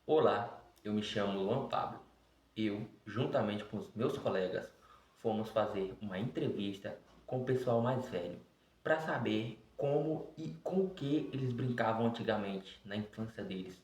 Olá, eu me chamo Luan Pablo. Eu, juntamente com os meus colegas, fomos fazer uma entrevista com o pessoal mais velho para saber como e com o que eles brincavam antigamente na infância deles.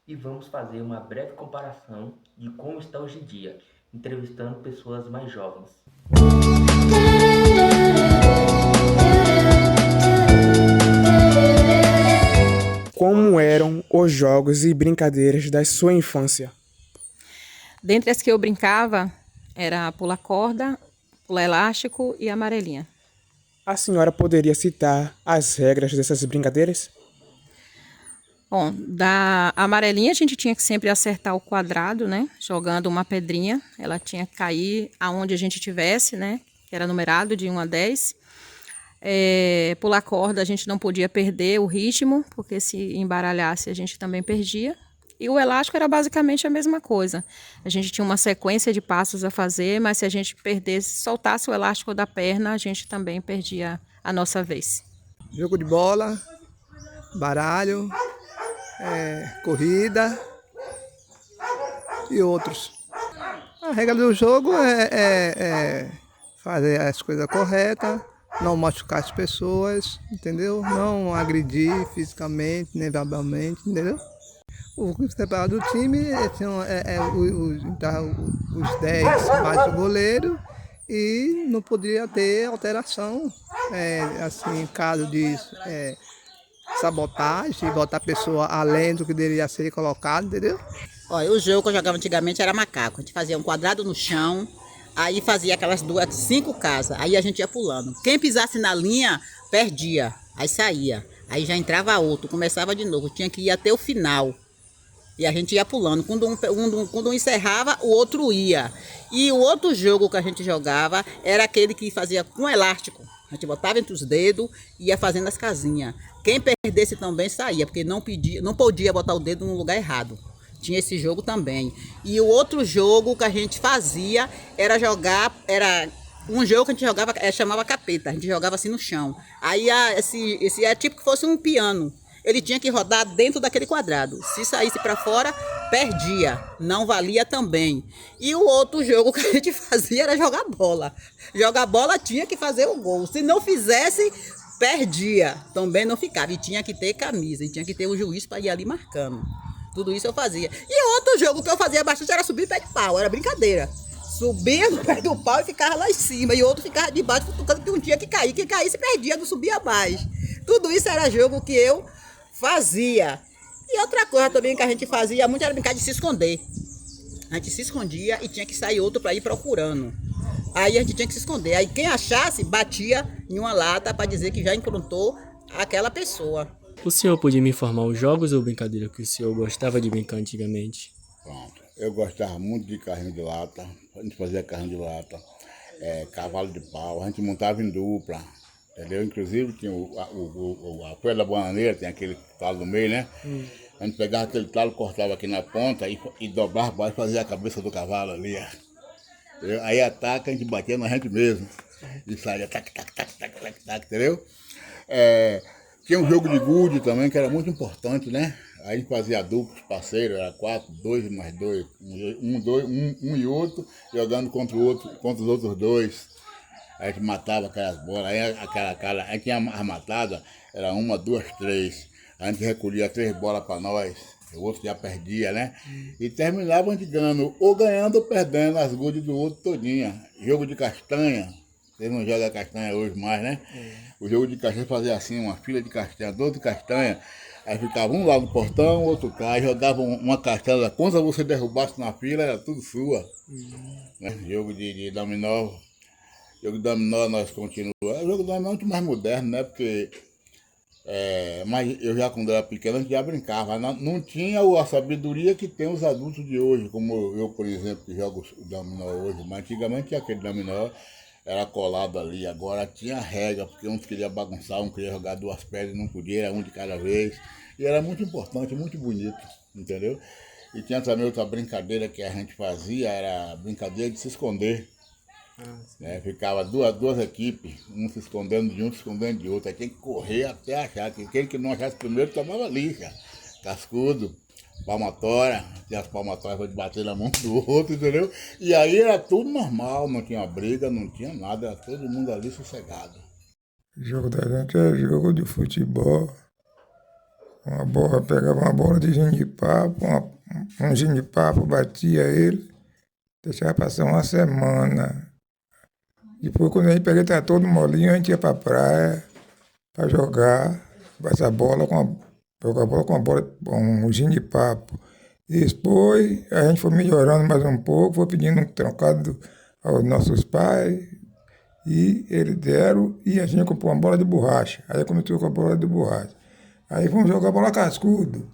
E vamos fazer uma breve comparação de como está hoje em dia, entrevistando pessoas mais jovens. Como eram os jogos e brincadeiras da sua infância? Dentre as que eu brincava, era pula-corda, pula-elástico e amarelinha. A senhora poderia citar as regras dessas brincadeiras? Bom, da amarelinha a gente tinha que sempre acertar o quadrado, né? Jogando uma pedrinha. Ela tinha que cair aonde a gente tivesse, né? Que era numerado de 1 a 10. Pular corda a gente não podia perder o ritmo, porque se embaralhasse a gente também perdia. E o elástico era basicamente a mesma coisa. A gente tinha uma sequência de passos a fazer, mas se a gente perdesse, soltasse o elástico da perna, a gente também perdia a nossa vez. Jogo de bola, baralho, corrida e outros. A regra do jogo é fazer as coisas corretas, não machucar as pessoas, entendeu? Não agredir fisicamente, nem verbalmente, entendeu? O separado do time os 10 mais o goleiro e não poderia ter alteração, assim, caso de sabotagem, botar a pessoa além do que deveria ser colocado, entendeu? Olha, o jogo que eu jogava antigamente era macaco. A gente fazia um quadrado no chão, aí fazia aquelas 5 casas, aí a gente ia pulando. Quem pisasse na linha, perdia, aí saía. Aí já entrava outro, começava de novo, tinha que ir até o final. E a gente ia pulando. Quando um encerrava, o outro ia. E o outro jogo que a gente jogava era aquele que fazia com elástico. A gente botava entre os dedos e ia fazendo as casinhas. Quem perdesse também saía, porque não podia botar o dedo no lugar errado. Tinha esse jogo também. E o outro jogo que a gente fazia era um jogo que a gente jogava, chamava capeta. A gente jogava assim no chão. Aí esse é tipo que fosse um piano. Ele tinha que rodar dentro daquele quadrado. Se saísse para fora, perdia. Não valia também. E o outro jogo que a gente fazia era jogar bola. Jogar bola tinha que fazer o gol. Se não fizesse, perdia. Também não ficava. E tinha que ter camisa. E tinha que ter o juiz para ir ali marcando. Tudo isso eu fazia. E outro jogo que eu fazia bastante era subir no pé de pau. Era brincadeira. Subia no pé do pau e ficava lá em cima. E outro ficava debaixo, porque um tinha que cair. Quem caísse, perdia, não subia mais. Tudo isso era jogo que eu fazia. E outra coisa também que a gente fazia muito era brincar de se esconder. A gente se escondia e tinha que sair outro para ir procurando. Aí a gente tinha que se esconder. Aí quem achasse, batia em uma lata para dizer que já encontrou aquela pessoa. O senhor podia me informar os jogos ou brincadeiras que o senhor gostava de brincar antigamente? Pronto. Eu gostava muito de carrinho de lata. A gente fazia carrinho de lata, cavalo de pau. A gente montava em dupla. Entendeu? Inclusive tinha a folha da bananeira, tem aquele talo no meio, né? A gente pegava aquele talo, cortava aqui na ponta e dobrava baixo, fazia a cabeça do cavalo ali. Entendeu? Aí ataca, a gente batia na gente mesmo. E saía tac, tac, tac, tac, tac, tac, entendeu? Tinha um jogo de gude também, que era muito importante, né? Aí a gente fazia duplos, parceiros, era 4, 2 mais 2, um e outro, jogando contra os outros dois. A gente matava aquelas bolas, aí a gente tinha armatada, era 1, 2, 3. A gente recolhia 3 bolas para nós, o outro já perdia, né? E terminava a gente ganhando ou perdendo as gudes do outro todinha. Jogo de castanha, vocês não jogam castanha hoje mais, né? O jogo de castanha fazia assim, uma fila de castanha, 12 castanhas. Aí ficava um lá no portão, outro cá, jogavam uma castanha, quando você derrubasse na fila, era tudo sua. Né? Jogo de dominó. Jogo de dominó nós continuamos. O jogo de dominó é muito mais moderno, né? Porque mas eu já quando era pequeno a gente já brincava. Não tinha a sabedoria que tem os adultos de hoje, como eu, por exemplo, que jogo o dominó hoje. Mas antigamente tinha aquele dominó, era colado ali. Agora tinha regra, porque um queria bagunçar, um queria jogar 2 pedras, não podia, era um de cada vez. E era muito importante, muito bonito, entendeu? E tinha também outra brincadeira que a gente fazia, era a brincadeira de se esconder. Ficava duas equipes, um se escondendo de um, se escondendo de outro. Aí tinha que correr até achar, que aquele que não achasse primeiro tomava lixa, cascudo. palmatória, tinha as palmatórias pra bater na mão do outro, entendeu? E aí era tudo normal, não tinha briga, não tinha nada, era todo mundo ali sossegado. O jogo da gente é jogo de futebol. Uma bola, pegava uma bola de genipapo, um genipapo, batia ele, deixava passar uma semana. Depois, quando a gente pegava, estava todo molinho, a gente ia pra praia para jogar, jogar a bola com um genipapo. Depois, a gente foi melhorando mais um pouco, foi pedindo um trocado aos nossos pais, e eles deram, e a gente comprou uma bola de borracha. Aí começou com a bola de borracha. Aí fomos jogar bola cascudo.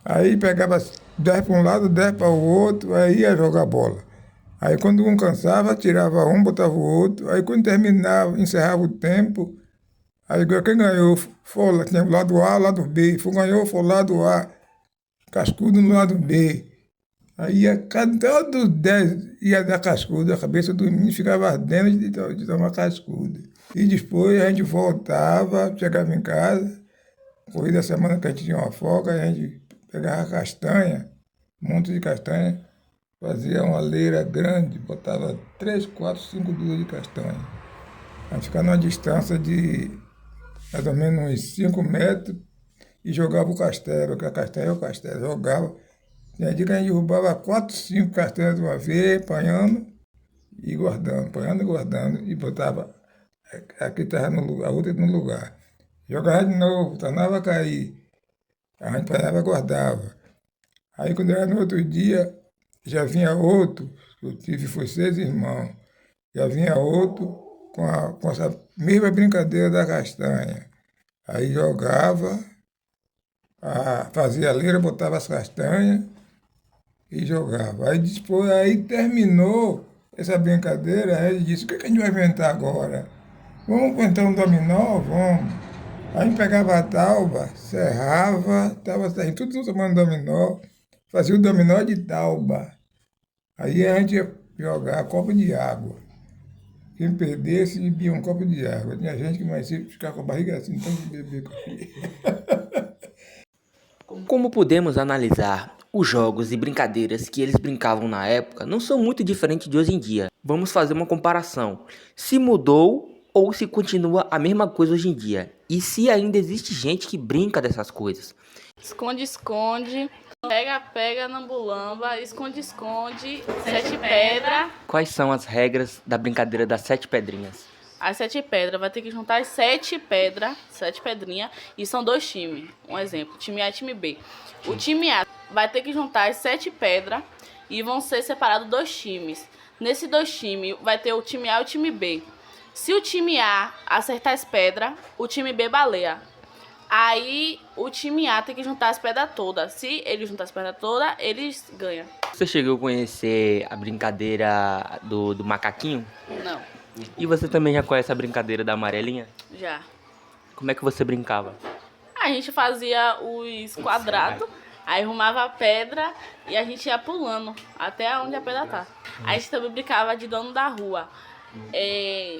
Aí pegava 10 para um lado, 10 para o outro, aí ia jogar bola. Aí quando um cansava, tirava um, botava o outro. Aí quando terminava, encerrava o tempo, aí quem ganhou foi tinha o lado A, o lado B. Ganhou foi o lado A, cascudo no lado B. Aí todos os 10 ia dar cascudo, a cabeça do menino ficava ardendo de tomar cascudo. E depois a gente voltava, chegava em casa, corrida da semana que a gente tinha uma folga, a gente pegava castanha, um monte de castanha, fazia uma leira grande, botava 3, 4, 5 duas de castanha. A gente ficava numa distância de mais ou menos uns 5 metros e jogava o castelo, que a castanha é o castelo, jogava. Tinha dia que a gente derrubava 4, 5 castanhas de uma vez, apanhando e guardando, e botava, aqui estava no lugar, a outra no lugar. Jogava de novo, tornava a cair. A gente parava e guardava. Aí quando era no outro dia, já vinha outro, eu tive, foi 6 irmãos. Já vinha outro com essa mesma brincadeira da castanha. Aí jogava, fazia a leira, botava as castanhas e jogava. Aí depois, aí terminou essa brincadeira, aí ele disse, o que a gente vai inventar agora? Vamos inventar um dominó? Vamos. Aí pegava a tauba, serrava, estava saindo tudo tomando dominó, fazia o dominó de tauba. Aí a gente ia jogar copo de água. Quem perdesse, bebia um copo de água. Tinha gente que mais cedo ficava com a barriga assim, então bebia café. Como podemos analisar, os jogos e brincadeiras que eles brincavam na época não são muito diferentes de hoje em dia. Vamos fazer uma comparação. Se mudou ou se continua a mesma coisa hoje em dia? E se ainda existe gente que brinca dessas coisas? Esconde-esconde, pega-pega, nambulamba, esconde-esconde, 7 pedras. Quais são as regras da brincadeira das 7 pedrinhas? As 7 pedras, vai ter que juntar as 7 pedras, 7 pedrinhas, e são 2 times. Um exemplo, time A e time B. O time A vai ter que juntar as 7 pedras e vão ser separados 2 times. Nesses 2 times vai ter o time A e o time B. Se o time A acertar as pedras, o time B baleia. Aí o time A tem que juntar as pedras todas. Se ele juntar as pedras todas, eles ganham. Você chegou a conhecer a brincadeira do macaquinho? Não, E você também já conhece a brincadeira da amarelinha? já. Como é que você brincava? A gente fazia os quadrados, aí arrumava a pedra e a gente ia pulando até onde a pedra tá. A gente também brincava de dono da rua.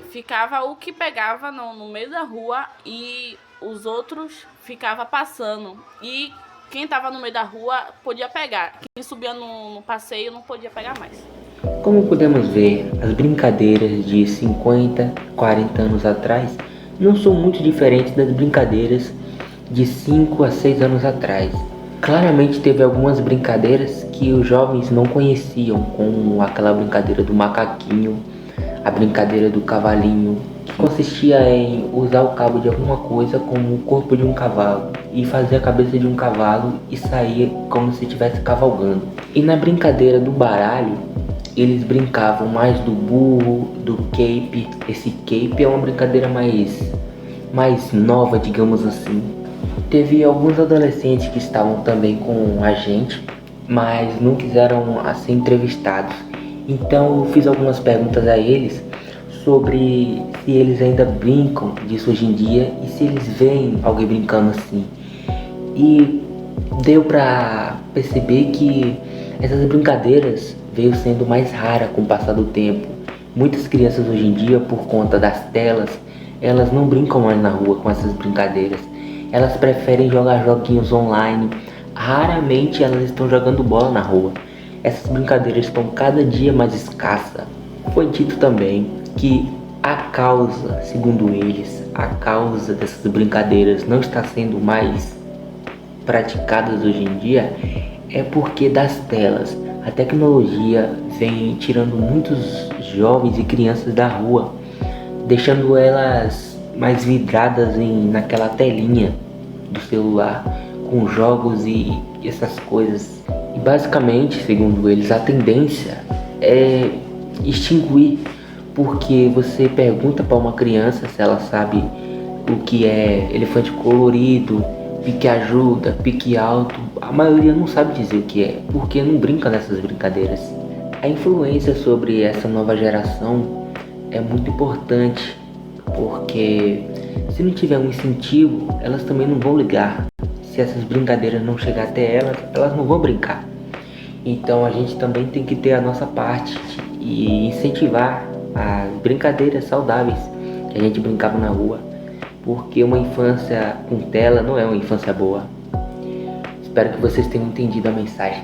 Ficava o que pegava no meio da rua e os outros ficava passando. E quem tava no meio da rua podia pegar. Quem subia no passeio não podia pegar mais. Como podemos ver, as brincadeiras de 50, 40 anos atrás não são muito diferentes das brincadeiras de 5 a 6 anos atrás. Claramente teve algumas brincadeiras que os jovens não conheciam, como aquela brincadeira do macaquinho, a brincadeira do cavalinho, que consistia em usar o cabo de alguma coisa como o corpo de um cavalo e fazer a cabeça de um cavalo e sair como se estivesse cavalgando. E na brincadeira do baralho, eles brincavam mais do burro, do cape. Esse cape é uma brincadeira mais nova, digamos assim. Teve alguns adolescentes que estavam também com a gente, mas não quiseram ser entrevistados. Então eu fiz algumas perguntas a eles sobre se eles ainda brincam disso hoje em dia e se eles veem alguém brincando assim. E deu pra perceber que essas brincadeiras veio sendo mais rara com o passar do tempo. Muitas crianças hoje em dia, por conta das telas, elas não brincam mais na rua com essas brincadeiras. Elas preferem jogar joguinhos online, Raramente elas estão jogando bola na rua. Essas brincadeiras estão cada dia mais escassas. Foi dito também que a causa, segundo eles, a causa dessas brincadeiras não está sendo mais praticadas hoje em dia é porque das telas. A tecnologia vem tirando muitos jovens e crianças da rua, deixando elas mais vidradas naquela telinha do celular, com jogos e essas coisas. E basicamente, segundo eles, a tendência é extinguir, porque você pergunta para uma criança se ela sabe o que é elefante colorido, pique ajuda, pique alto. A maioria não sabe dizer o que é, porque não brinca nessas brincadeiras. A influência sobre essa nova geração é muito importante, porque se não tiver um incentivo, elas também não vão ligar. Se essas brincadeiras não chegar até elas, elas não vão brincar. Então a gente também tem que ter a nossa parte e incentivar as brincadeiras saudáveis que a gente brincava na rua, porque uma infância com tela não é uma infância boa. Espero que vocês tenham entendido a mensagem.